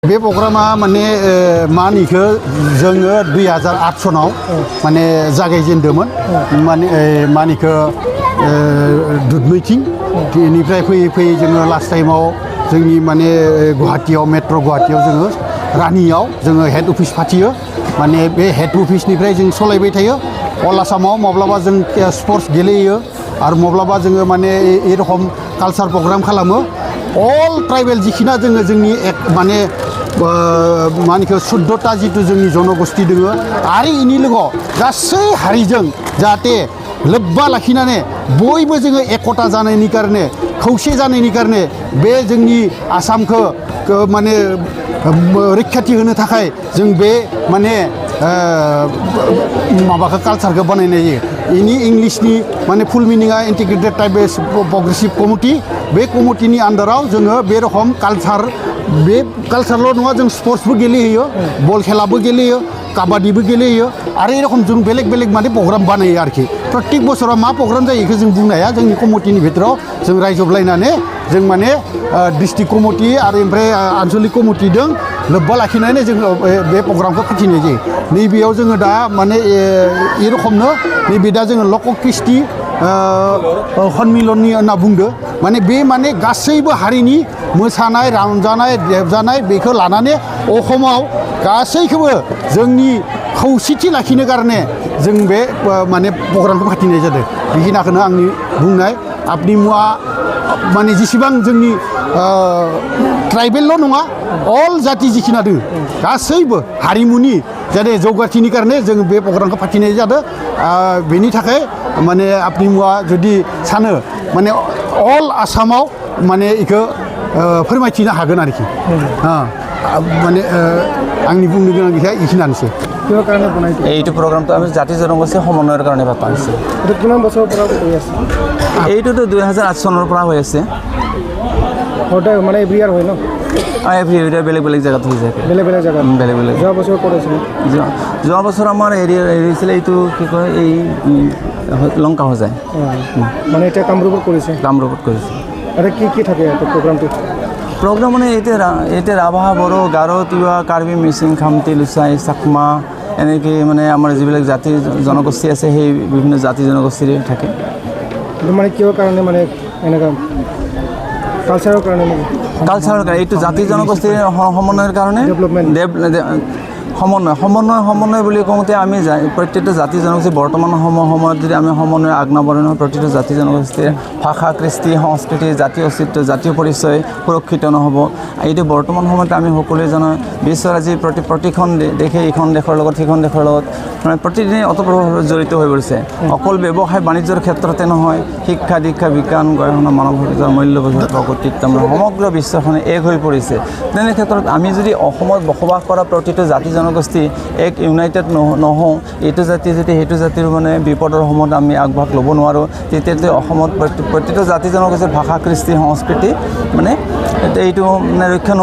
बे प्रग्रामा माने मानिखौ जोङो 2008 सनाव माने जागायजेनदोंमोन माने मानिखौ दुधमैथिं बेनिफ्राय फैयै फैयै जोङो लास्ट टाइमाव जोंनि माने गुवाहाटीयाव मेट्र' गुवाहाटीयाव जोङो रानियाव जोङो हेड अफिस फाथियो माने बे हेड अफिसनिफ्राय जों सलायबाय थायो अल आसामाव माब्लाबा जों स्पर्ट्स गेलेयो आरो माब्लाबा जोङो माने ए रखम कालचार प्रग्राम खालामो अल ट्राइबेल जिखिना जोङो जोंनि माने मानिखौ 14टा जितु जोंनि जनगोष्ठी दङ आरो इनि लोगोआव गासै हारिजों जाहाथे लोब्बा लाखिनानै बयबो जोङो एकता जानायनि कारणे खौसे जानायनि कारणे बे जोंनि आसामखौ माने रैखाथि होनो थाखाय जों बे माने माबाखौ कालचारखौ बानायनाय जायो इनि इंलिशनि माने फुल मिनिङा इन्टिग्रेटेड ट्राइबेल प्रग्रेसिभ कमिटि बे कमिटिनि आन्डाराव जोङो बे रखम कालचार बे कालचारल' नङा जों स्पर्ट्सबो गेलेयो बल खेलाबो गेलेयो काबादिबो गेलेयो आरो ए रखम जों बेलेग बेलेग माने प्रग्राम बानायो आरोखि प्रत्येक बोसोराव मा प्रग्राम जायो बेखौ जों बुंनो हाया जोंनि कमिटिनि भितराव जों रायजबलायनानै जों माने डिस्ट्रिक्ट कमिटि आरो ओमफ्राय आन्चलिक कमिटिजों लोब्बा लाखिनानै जों बे प्रग्रामखौ फाथिनाय जायो नैबेयाव जोङो दा माने ए रखमनो नैबे दा जोङो लक कृष्टि सन्मिलननि होनना बुंदो माने बे माने गासैबो हारिनि मोसानाय रंजानाय देबजानाय बेखौ लानानै अखमाव गासैखौबो जोंनि खौसेथि लाखिनो कारणे जों बे माने प्रग्रामखौ फाथिनाय जादों बेखिनिखौनो आंनि बुंनाय आपनि मुवा माने जेसेबां जोंनि ट्राइबेलल' नङा अल जाति जिखिना दङ गासैबो हारिमुनि जाहाथे जौगाथिनि कारणे जों बे प्रग्रामखौ फाथिनाय जादों बेनि थाखाय माने आपनि मुवा जुदि सानो माने अल आसामाव माने इखौ फोरमायथिनो हागोन आरोखि माने आंनि बुंनो गोनां गैया এইখিনিয়ানोसै এইটো প্ৰগ্ৰামটো আমি জাতি জনগোষ্ঠীৰ সমন্বয়ৰ কাৰণে পতা হৈছে কিমান বছৰৰ পৰা কৰি আছে এইটোতো 2008 চনৰ পৰা হৈ আছে মানে এভৰি ইয়াৰ হয় ন এভৰি ইয়াৰ বেলেগ বেলেগ জেগাত হৈ যায় বেলেগ বেলেগ জেগাত বেলেগ বেলেগ যোৱা বছৰ কৰিছিল যোৱা বছৰ আমাৰ হেৰি হৈছিলে এইটো কি কয় এই লংকা হৈ যায় মানে এতিয়া কামৰূপত কৰিছে আৰু কি থাকে প্ৰগ্ৰামটো প্ৰগ্ৰাম মানে এতিয়া ৰাভা বড়ো গাৰো তিৱা কাৰ্বি মিচিং খামতি লুচাই চাকমা এনেকৈ মানে আমাৰ যিবিলাক জাতি জনগোষ্ঠী আছে সেই বিভিন্ন জাতি জনগোষ্ঠীৰ থাকে মানে কিহৰ কাৰণে মানে এনেকুৱা কালচাৰৰ কাৰণে এইটো জাতি জনগোষ্ঠীৰ সমন্বয়ৰ কাৰণে সমন্বয় বুলি কওঁতে আমি প্ৰত্যেকটো জাতি জনগোষ্ঠী বৰ্তমান সময়ত যদি আমি সমন্বয় আজ্ঞাবৰণ প্ৰতিটো জাতি জনগোষ্ঠীৰ ভাষা কৃষ্টি সংস্কৃতি জাতীয় অস্তিত্ব জাতীয় পৰিচয় সুৰক্ষিত নহ'ব এইটো বৰ্তমান সময়ত আমি সকলোৱে জানো বিশ্বৰ আজি প্ৰতিখন দেশে ইখন দেশৰ লগত সিখন দেশৰ লগত মানে প্ৰতিদিনে অতপ্ৰভাৱে জড়িত হৈ পৰিছে অকল ব্যৱসায় বাণিজ্যৰ ক্ষেত্ৰতে নহয় শিক্ষা দীক্ষা বিজ্ঞান গৱেষণা মানৱ অধিকাৰ মূল্যবোধ প্ৰকৃতিত্ব সমগ্ৰ বিশ্বখনে এক হৈ পৰিছে তেনে ক্ষেত্ৰত আমি যদি অসমত বসবাস কৰা প্ৰতিটো জাতি জনগোষ্ঠী এক ইউনাইটেড নহওঁ এইটো জাতি যদি সেইটো জাতিৰ মানে বিপদৰ সময়ত আমি আগভাগ ল'ব নোৱাৰোঁ তেতিয়াতে অসমত প্ৰতিটো জাতি জনগোষ্ঠীৰ ভাষা কৃষ্টি সংস্কৃতি মানে এইটো মানে ৰক্ষা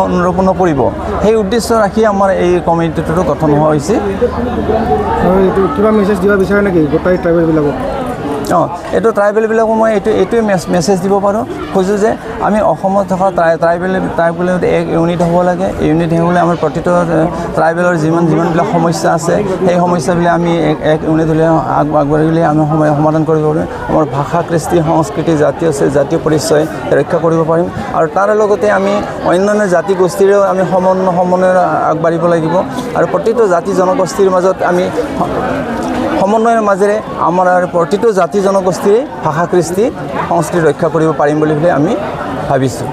নকৰিব সেই উদ্দেশ্য ৰাখি আমাৰ এই কমিটিটো গঠন হোৱা হৈছে এইটো কিবা মেছেজ দিব বিচাৰে নেকি গোটাই ট্ৰাইবেলবিলাকক এইটো ট্ৰাইবেলবিলাকো মই এইটোৱে মেছেজ দিব পাৰোঁ খোজোঁ যে আমি অসমত থকা ট্ৰাইবেল এক ইউনিট হ'ব লাগে ইউনিট হ'লে আমাৰ প্ৰতিটো ট্ৰাইবেলৰ যিমানবিলাক সমস্যা আছে সেই সমস্যাবিলাক আমি এক ইউনিট হ'লে আগবাঢ়িলে আমি সমাধান কৰিব পাৰিম আমাৰ ভাষা কৃষ্টি সংস্কৃতি জাতীয় পৰিচয় ৰক্ষা কৰিব পাৰিম আৰু তাৰ লগতে আমি অন্যান্য জাতি গোষ্ঠীৰেও আমি সমন্বয় আগবাঢ়িব লাগিব আৰু প্ৰতিটো জাতি জনগোষ্ঠীৰ মাজত আমি সমন্বয়ৰ মাজেৰে আমাৰ প্ৰতিটো জাতি জনগোষ্ঠীৰ ভাষা কৃষ্টি সংস্কৃতি ৰক্ষা কৰিব পাৰিম বুলি আমি ভাবিছোঁ